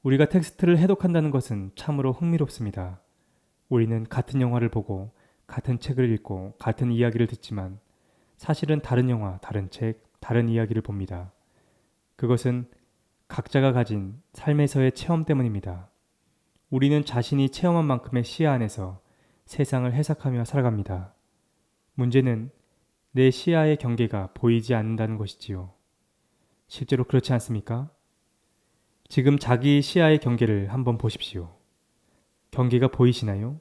우리가 텍스트를 해독한다는 것은 참으로 흥미롭습니다. 우리는 같은 영화를 보고 같은 책을 읽고 같은 이야기를 듣지만 사실은 다른 영화, 다른 책, 다른 이야기를 봅니다. 그것은 각자가 가진 삶에서의 체험 때문입니다. 우리는 자신이 체험한 만큼의 시야 안에서 세상을 해석하며 살아갑니다. 문제는 내 시야의 경계가 보이지 않는다는 것이지요. 실제로 그렇지 않습니까? 지금 자기 시야의 경계를 한번 보십시오. 경계가 보이시나요?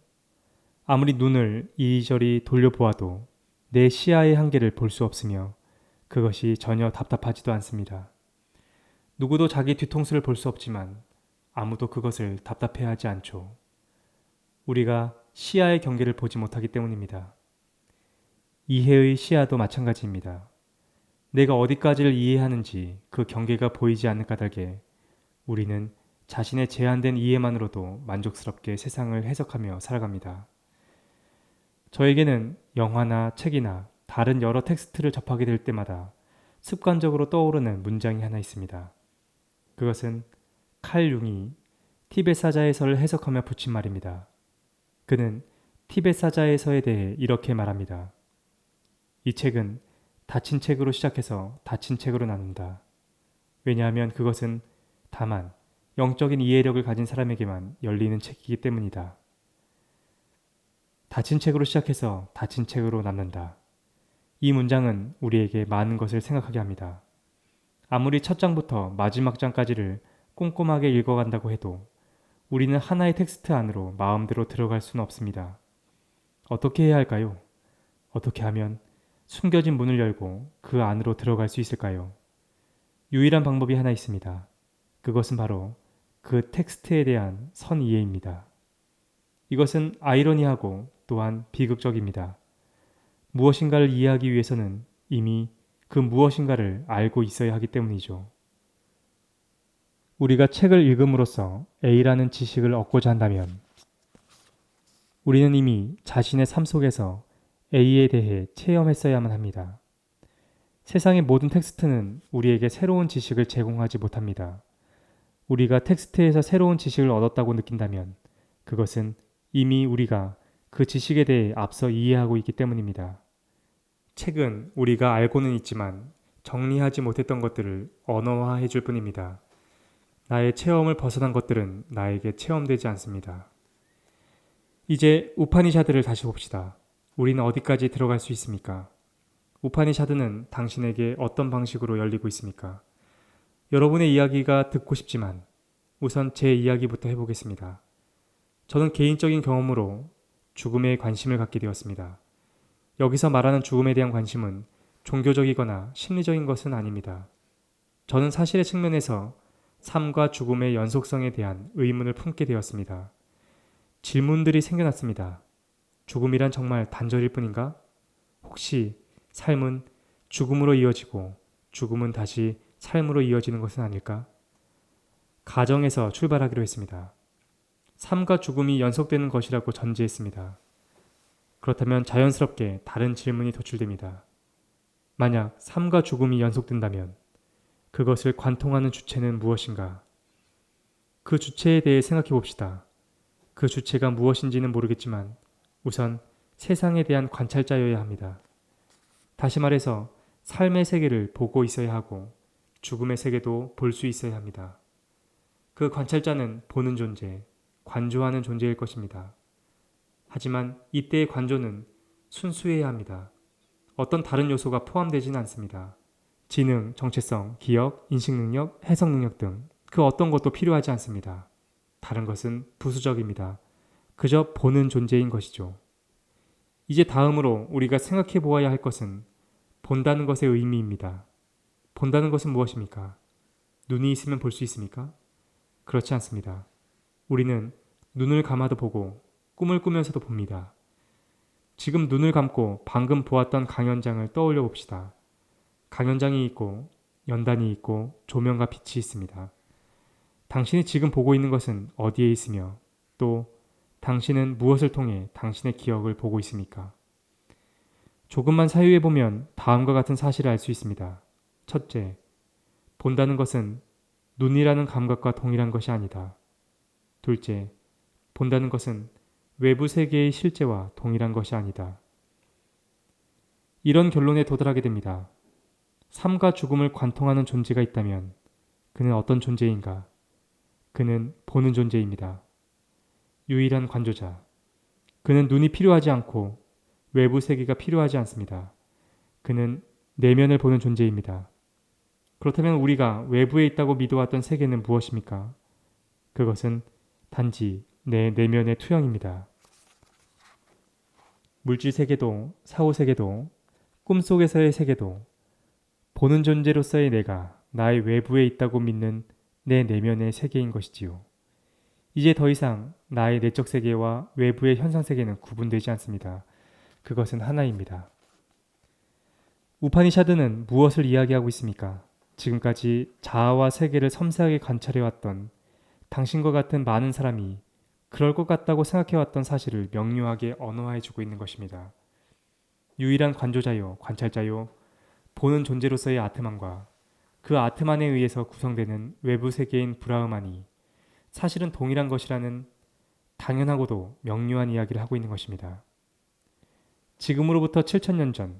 아무리 눈을 이리저리 돌려보아도 내 시야의 한계를 볼 수 없으며 그것이 전혀 답답하지도 않습니다. 누구도 자기 뒤통수를 볼 수 없지만 아무도 그것을 답답해하지 않죠. 우리가 시야의 경계를 보지 못하기 때문입니다. 이해의 시야도 마찬가지입니다. 내가 어디까지를 이해하는지 그 경계가 보이지 않는 까닭에 우리는 자신의 제한된 이해만으로도 만족스럽게 세상을 해석하며 살아갑니다. 저에게는 영화나 책이나 다른 여러 텍스트를 접하게 될 때마다 습관적으로 떠오르는 문장이 하나 있습니다. 그것은 칼 융이 티벳 사자에서를 해석하며 붙인 말입니다. 그는 티벳 사자에서에 대해 이렇게 말합니다. 이 책은 닫힌 책으로 시작해서 닫힌 책으로 나눈다. 왜냐하면 그것은 다만 영적인 이해력을 가진 사람에게만 열리는 책이기 때문이다. 닫힌 책으로 시작해서 닫힌 책으로 남는다. 이 문장은 우리에게 많은 것을 생각하게 합니다. 아무리 첫 장부터 마지막 장까지를 꼼꼼하게 읽어간다고 해도 우리는 하나의 텍스트 안으로 마음대로 들어갈 수는 없습니다. 어떻게 해야 할까요? 어떻게 하면 숨겨진 문을 열고 그 안으로 들어갈 수 있을까요? 유일한 방법이 하나 있습니다. 그것은 바로 그 텍스트에 대한 선이해입니다. 이것은 아이러니하고 또한 비극적입니다. 무엇인가를 이해하기 위해서는 이미 그 무엇인가를 알고 있어야 하기 때문이죠. 우리가 책을 읽음으로써 A라는 지식을 얻고자 한다면 우리는 이미 자신의 삶 속에서 A에 대해 체험했어야만 합니다. 세상의 모든 텍스트는 우리에게 새로운 지식을 제공하지 못합니다. 우리가 텍스트에서 새로운 지식을 얻었다고 느낀다면 그것은 이미 우리가 그 지식에 대해 앞서 이해하고 있기 때문입니다. 책은 우리가 알고는 있지만 정리하지 못했던 것들을 언어화해 줄 뿐입니다. 나의 체험을 벗어난 것들은 나에게 체험되지 않습니다. 이제 우파니샤드를 다시 봅시다. 우리는 어디까지 들어갈 수 있습니까? 우파니샤드는 당신에게 어떤 방식으로 열리고 있습니까? 여러분의 이야기가 듣고 싶지만 우선 제 이야기부터 해보겠습니다. 저는 개인적인 경험으로 죽음에 관심을 갖게 되었습니다. 여기서 말하는 죽음에 대한 관심은 종교적이거나 심리적인 것은 아닙니다. 저는 사실의 측면에서 삶과 죽음의 연속성에 대한 의문을 품게 되었습니다. 질문들이 생겨났습니다. 죽음이란 정말 단절일 뿐인가? 혹시 삶은 죽음으로 이어지고 죽음은 다시 삶으로 이어지는 것은 아닐까? 가정에서 출발하기로 했습니다. 삶과 죽음이 연속되는 것이라고 전제했습니다. 그렇다면 자연스럽게 다른 질문이 도출됩니다. 만약 삶과 죽음이 연속된다면 그것을 관통하는 주체는 무엇인가? 그 주체에 대해 생각해 봅시다. 그 주체가 무엇인지는 모르겠지만 우선 세상에 대한 관찰자여야 합니다. 다시 말해서 삶의 세계를 보고 있어야 하고 죽음의 세계도 볼 수 있어야 합니다. 그 관찰자는 보는 존재, 관조하는 존재일 것입니다. 하지만 이때의 관조는 순수해야 합니다. 어떤 다른 요소가 포함되지는 않습니다. 지능, 정체성, 기억, 인식능력, 해석능력 등 그 어떤 것도 필요하지 않습니다. 다른 것은 부수적입니다. 그저 보는 존재인 것이죠. 이제 다음으로 우리가 생각해 보아야 할 것은 본다는 것의 의미입니다. 본다는 것은 무엇입니까? 눈이 있으면 볼 수 있습니까? 그렇지 않습니다. 우리는 눈을 감아도 보고 꿈을 꾸면서도 봅니다. 지금 눈을 감고 방금 보았던 강연장을 떠올려 봅시다. 강연장이 있고 연단이 있고 조명과 빛이 있습니다. 당신이 지금 보고 있는 것은 어디에 있으며 또 당신은 무엇을 통해 당신의 기억을 보고 있습니까? 조금만 사유해 보면 다음과 같은 사실을 알 수 있습니다. 첫째, 본다는 것은 눈이라는 감각과 동일한 것이 아니다. 둘째, 본다는 것은 외부 세계의 실제와 동일한 것이 아니다. 이런 결론에 도달하게 됩니다. 삶과 죽음을 관통하는 존재가 있다면 그는 어떤 존재인가? 그는 보는 존재입니다. 유일한 관조자. 그는 눈이 필요하지 않고 외부 세계가 필요하지 않습니다. 그는 내면을 보는 존재입니다. 그렇다면 우리가 외부에 있다고 믿어왔던 세계는 무엇입니까? 그것은 단지 내 내면의 투영입니다. 물질 세계도 사후 세계도 꿈속에서의 세계도 보는 존재로서의 내가 나의 외부에 있다고 믿는 내 내면의 세계인 것이지요. 이제 더 이상 나의 내적 세계와 외부의 현상 세계는 구분되지 않습니다. 그것은 하나입니다. 우파니샤드는 무엇을 이야기하고 있습니까? 지금까지 자아와 세계를 섬세하게 관찰해왔던 당신과 같은 많은 사람이 그럴 것 같다고 생각해왔던 사실을 명료하게 언어화해주고 있는 것입니다. 유일한 관조자요, 관찰자요, 보는 존재로서의 아트만과 그 아트만에 의해서 구성되는 외부 세계인 브라흐만이 사실은 동일한 것이라는 당연하고도 명료한 이야기를 하고 있는 것입니다. 지금으로부터 7천년 전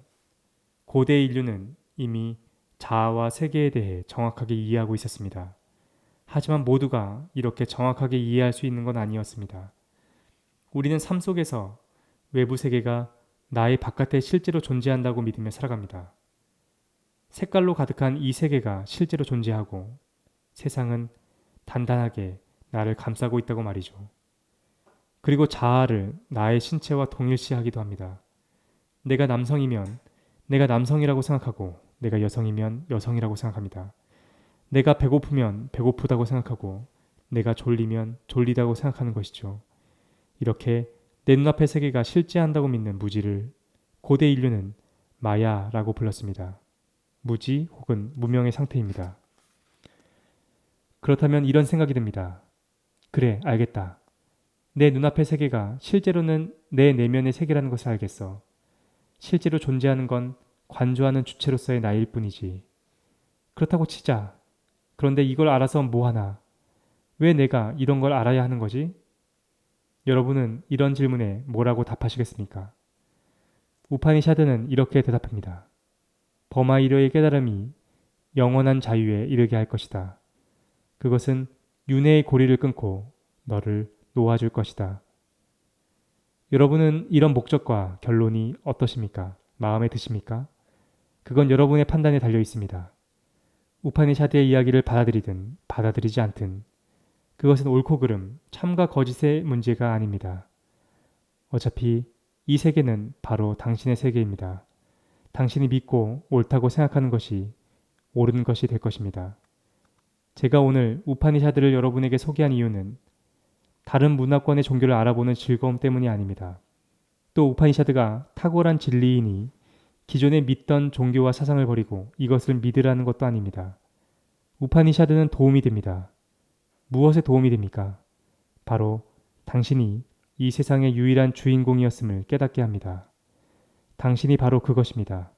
고대 인류는 이미 자아와 세계에 대해 정확하게 이해하고 있었습니다. 하지만 모두가 이렇게 정확하게 이해할 수 있는 건 아니었습니다. 우리는 삶 속에서 외부 세계가 나의 바깥에 실제로 존재한다고 믿으며 살아갑니다. 색깔로 가득한 이 세계가 실제로 존재하고 세상은 단단하게 나를 감싸고 있다고 말이죠. 그리고 자아를 나의 신체와 동일시하기도 합니다. 내가 남성이면 내가 남성이라고 생각하고 내가 여성이면 여성이라고 생각합니다. 내가 배고프면 배고프다고 생각하고 내가 졸리면 졸리다고 생각하는 것이죠. 이렇게 내 눈앞의 세계가 실제한다고 믿는 무지를 고대 인류는 마야라고 불렀습니다. 무지 혹은 무명의 상태입니다. 그렇다면 이런 생각이 듭니다. 그래, 알겠다. 내 눈앞의 세계가 실제로는 내 내면의 세계라는 것을 알겠어. 실제로 존재하는 건 관조하는 주체로서의 나일 뿐이지. 그렇다고 치자. 그런데 이걸 알아서 뭐하나? 왜 내가 이런 걸 알아야 하는 거지? 여러분은 이런 질문에 뭐라고 답하시겠습니까? 우파니샤드는 이렇게 대답합니다. 버마이려의 깨달음이 영원한 자유에 이르게 할 것이다. 그것은 윤회의 고리를 끊고 너를 놓아줄 것이다. 여러분은 이런 목적과 결론이 어떠십니까? 마음에 드십니까? 그건 여러분의 판단에 달려 있습니다. 우파니샤드의 이야기를 받아들이든 받아들이지 않든 그것은 옳고 그름, 참과 거짓의 문제가 아닙니다. 어차피 이 세계는 바로 당신의 세계입니다. 당신이 믿고 옳다고 생각하는 것이 옳은 것이 될 것입니다. 제가 오늘 우파니샤드를 여러분에게 소개한 이유는 다른 문화권의 종교를 알아보는 즐거움 때문이 아닙니다. 또 우파니샤드가 탁월한 진리이니 기존에 믿던 종교와 사상을 버리고 이것을 믿으라는 것도 아닙니다. 우파니샤드는 도움이 됩니다. 무엇에 도움이 됩니까? 바로 당신이 이 세상의 유일한 주인공이었음을 깨닫게 합니다. 당신이 바로 그것입니다.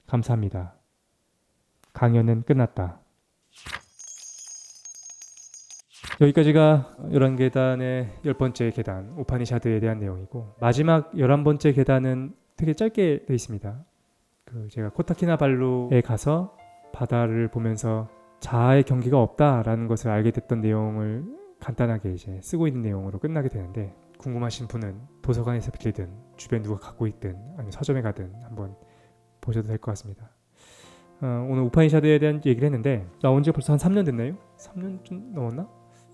감사합니다. 강연은 끝났다. 여기까지가 11계단의 10번째 계단, 우파니샤드에 대한 내용이고 마지막 11번째 계단은 되게 짧게 되어 있습니다. 제가 코타키나발루에 가서 바다를 보면서 자아의 경계가 없다라는 것을 알게 됐던 내용을 간단하게 이제 쓰고 있는 내용으로 끝나게 되는데 궁금하신 분은 도서관에서 빌리든 주변 누가 갖고 있든 아니면 서점에 가든 한번 보셔도 될 것 같습니다. 오늘 우파니샤드에 대한 얘기를 했는데 나온 지 벌써 한 3년 됐나요? 3년 좀 넘었나?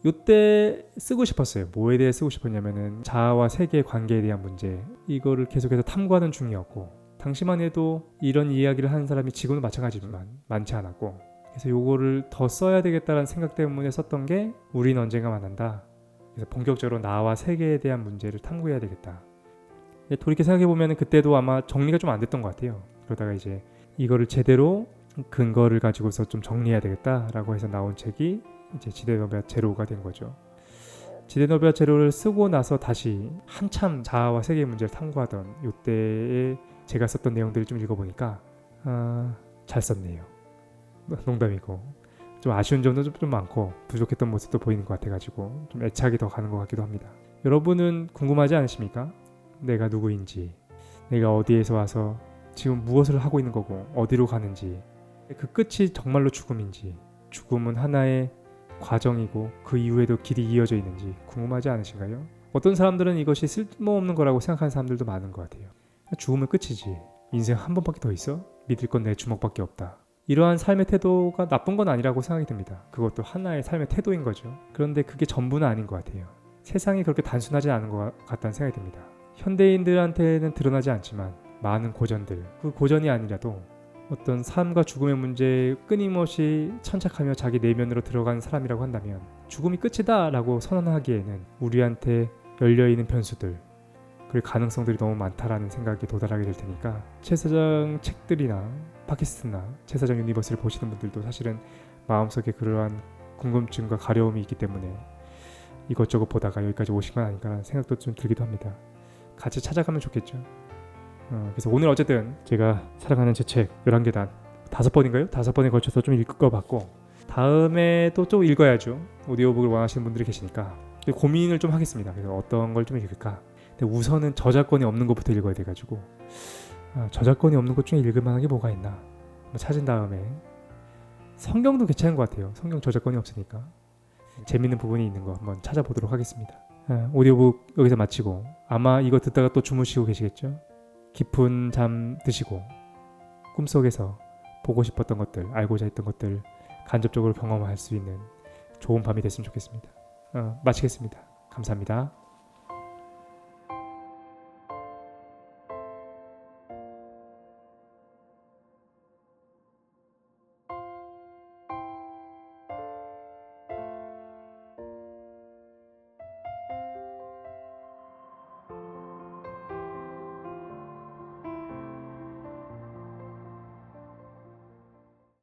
요때 쓰고 싶었어요. 뭐에 대해 쓰고 싶었냐면은 자아와 세계의 관계에 대한 문제 이거를 계속해서 탐구하는 중이었고 당시만 해도 이런 이야기를 하는 사람이 지금도 마찬가지지만 많지 않았고 그래서 요거를 더 써야 되겠다는 생각 때문에 썼던 게 우린 언젠가 만난다. 그래서 본격적으로 나와 세계에 대한 문제를 탐구해야 되겠다. 돌이켜 생각해보면 그때도 아마 정리가 좀 안 됐던 것 같아요. 그러다가 이제 이거를 제대로 근거를 가지고서 좀 정리해야 되겠다라고 해서 나온 책이 이제 지데노베아 제로가 된 거죠. 지데노베아 제로를 쓰고 나서 다시 한참 자아와 세계의 문제를 탐구하던 이때에 제가 썼던 내용들을 좀 읽어보니까 잘 썼네요. 농담이고 좀 아쉬운 점도 좀 많고 부족했던 모습도 보이는 것 같아가지고 좀 애착이 더 가는 것 같기도 합니다. 여러분은 궁금하지 않으십니까? 내가 누구인지, 내가 어디에서 와서 지금 무엇을 하고 있는 거고 어디로 가는지, 그 끝이 정말로 죽음인지, 죽음은 하나의 과정이고 그 이후에도 길이 이어져 있는지 궁금하지 않으신가요? 어떤 사람들은 이것이 쓸모없는 거라고 생각하는 사람들도 많은 것 같아요. 죽으면 끝이지. 인생 한 번밖에 더 있어? 믿을 건 내 주먹밖에 없다. 이러한 삶의 태도가 나쁜 건 아니라고 생각이 듭니다. 그것도 하나의 삶의 태도인 거죠. 그런데 그게 전부는 아닌 것 같아요. 세상이 그렇게 단순하지 않은 것 같다는 생각이 듭니다. 현대인들한테는 드러나지 않지만 많은 고전들, 그 고전이 아니라도 어떤 삶과 죽음의 문제에 끊임없이 천착하며 자기 내면으로 들어간 사람이라고 한다면 죽음이 끝이다 라고 선언하기에는 우리한테 열려있는 변수들 그리고 가능성들이 너무 많다라는 생각에 도달하게 될 테니까 최 사장 책들이나 팟캐스트나 최 사장 유니버스를 보시는 분들도 사실은 마음속에 그러한 궁금증과 가려움이 있기 때문에 이것저것 보다가 여기까지 오신 건 아닌가라는 생각도 좀 들기도 합니다. 같이 찾아가면 좋겠죠. 그래서 오늘 어쨌든 제가 사랑하는 제 책 11계단 5번인가요? 5번에 걸쳐서 좀 읽어봤고 다음에 또 좀 읽어야죠. 오디오북을 원하시는 분들이 계시니까 고민을 좀 하겠습니다. 그래서 어떤 걸 좀 읽을까? 근데 우선은 저작권이 없는 것부터 읽어야 돼가지고 저작권이 없는 것 중에 읽을 만한 게 뭐가 있나 찾은 다음에 성경도 괜찮은 것 같아요. 성경 저작권이 없으니까 재밌는 부분이 있는 거 한번 찾아보도록 하겠습니다. 오디오북 여기서 마치고 아마 이거 듣다가 또 주무시고 계시겠죠? 깊은 잠 드시고 꿈속에서 보고 싶었던 것들, 알고자 했던 것들 간접적으로 경험할 수 있는 좋은 밤이 됐으면 좋겠습니다. 마치겠습니다. 감사합니다.